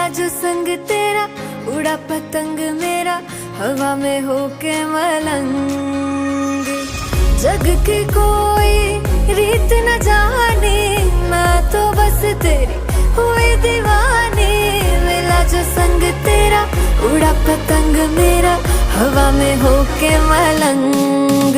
जो संग तेरा, उड़ा पतंग मेरा हवा में होके मलंग। जग की कोई रीत न जाने, मैं तो बस तेरी हुई दीवानी। मिला जो संग तेरा, उड़ा पतंग मेरा हवा में होके मलंग।